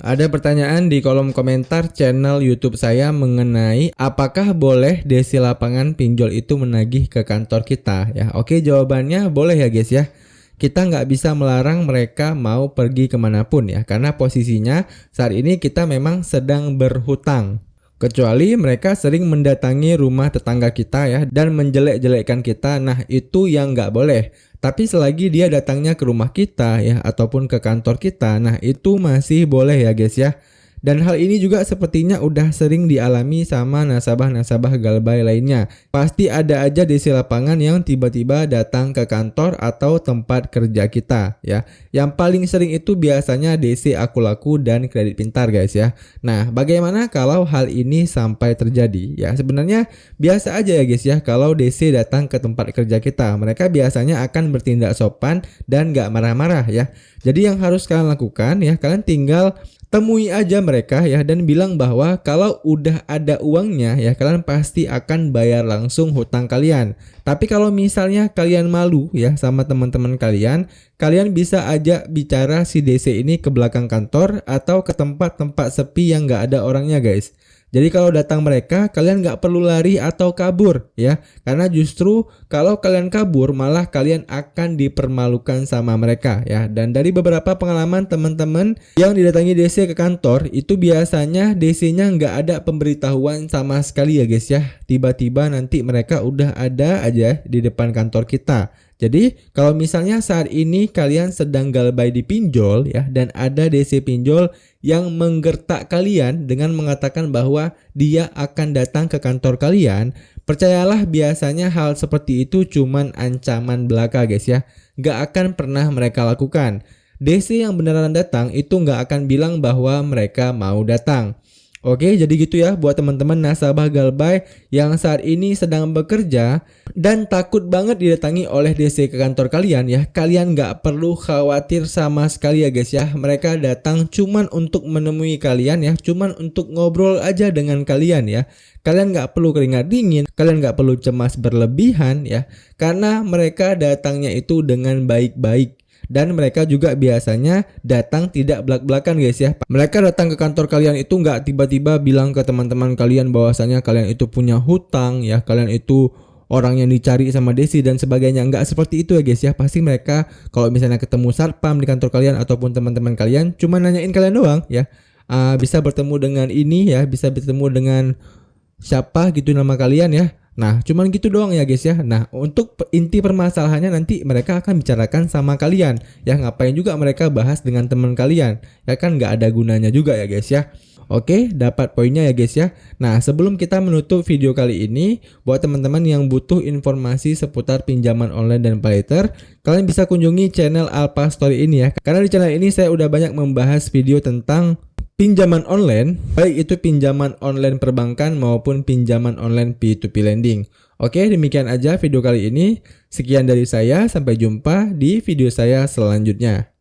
ada pertanyaan di kolom komentar channel YouTube saya mengenai apakah boleh Desi Lapangan pinjol itu menagih ke kantor kita ya. Oke, jawabannya boleh ya guys ya. Kita nggak bisa melarang mereka mau pergi kemanapun ya, karena posisinya saat ini kita memang sedang berhutang. Kecuali mereka sering mendatangi rumah tetangga kita ya dan menjelek-jelekkan kita, nah itu yang nggak boleh. Tapi selagi dia datangnya ke rumah kita ya ataupun ke kantor kita, nah itu masih boleh ya guys ya. Dan hal ini juga sepertinya udah sering dialami sama nasabah-nasabah Galbay lainnya. Pasti ada aja Desi Lapangan yang tiba-tiba datang ke kantor atau tempat kerja kita ya. Yang paling sering itu biasanya DC Aku Laku dan Kredit Pintar guys ya. Nah, bagaimana kalau hal ini sampai terjadi? Ya, sebenarnya biasa aja ya guys ya kalau DC datang ke tempat kerja kita. Mereka biasanya akan bertindak sopan dan gak marah-marah ya. Jadi yang harus kalian lakukan ya, kalian tinggal temui aja mereka ya dan bilang bahwa kalau udah ada uangnya ya kalian pasti akan bayar langsung hutang kalian. Tapi kalau misalnya kalian malu ya sama teman-teman kalian, kalian bisa aja bicara si DC ini ke belakang kantor atau ke tempat-tempat sepi yang gak ada orangnya guys. Jadi kalau datang mereka, kalian nggak perlu lari atau kabur ya. Karena justru kalau kalian kabur, malah kalian akan dipermalukan sama mereka ya. Dan dari beberapa pengalaman teman-teman yang didatangi DC ke kantor, itu biasanya DC-nya nggak ada pemberitahuan sama sekali ya guys ya. Tiba-tiba nanti mereka udah ada aja di depan kantor kita. Jadi kalau misalnya saat ini kalian sedang galbay di pinjol ya dan ada DC pinjol yang menggertak kalian dengan mengatakan bahwa dia akan datang ke kantor kalian, percayalah biasanya hal seperti itu cuman ancaman belaka guys ya. Gak akan pernah mereka lakukan. DC yang beneran datang itu gak akan bilang bahwa mereka mau datang. Oke, jadi gitu ya buat teman-teman nasabah Galbay yang saat ini sedang bekerja dan takut banget didatangi oleh DC ke kantor kalian ya. Kalian nggak perlu khawatir sama sekali ya guys ya. Mereka datang cuman untuk menemui kalian ya, cuman untuk ngobrol aja dengan kalian ya. Kalian nggak perlu keringat dingin, kalian nggak perlu cemas berlebihan ya, karena mereka datangnya itu dengan baik-baik. Dan mereka juga biasanya datang tidak belak-belakan guys ya. Mereka datang ke kantor kalian itu nggak tiba-tiba bilang ke teman-teman kalian bahwasanya kalian itu punya hutang ya, kalian itu orang yang dicari sama Desi dan sebagainya. Nggak seperti itu ya guys ya. Pasti mereka kalau misalnya ketemu satpam di kantor kalian ataupun teman-teman kalian cuma nanyain kalian doang ya. Bisa bertemu dengan ini ya, bisa bertemu dengan siapa gitu nama kalian ya. Nah, cuman gitu doang ya guys ya. Nah, untuk inti permasalahannya nanti mereka akan bicarakan sama kalian. Ya, ngapain juga mereka bahas dengan teman kalian? Ya kan nggak ada gunanya juga ya guys ya. Oke, dapat poinnya ya guys ya. Nah, sebelum kita menutup video kali ini, buat teman-teman yang butuh informasi seputar pinjaman online dan paylater, kalian bisa kunjungi channel Alpha Story ini ya. Karena di channel ini saya udah banyak membahas video tentang pinjaman online, baik itu pinjaman online perbankan maupun pinjaman online P2P lending. Oke, demikian aja video kali ini. Sekian dari saya, sampai jumpa di video saya selanjutnya.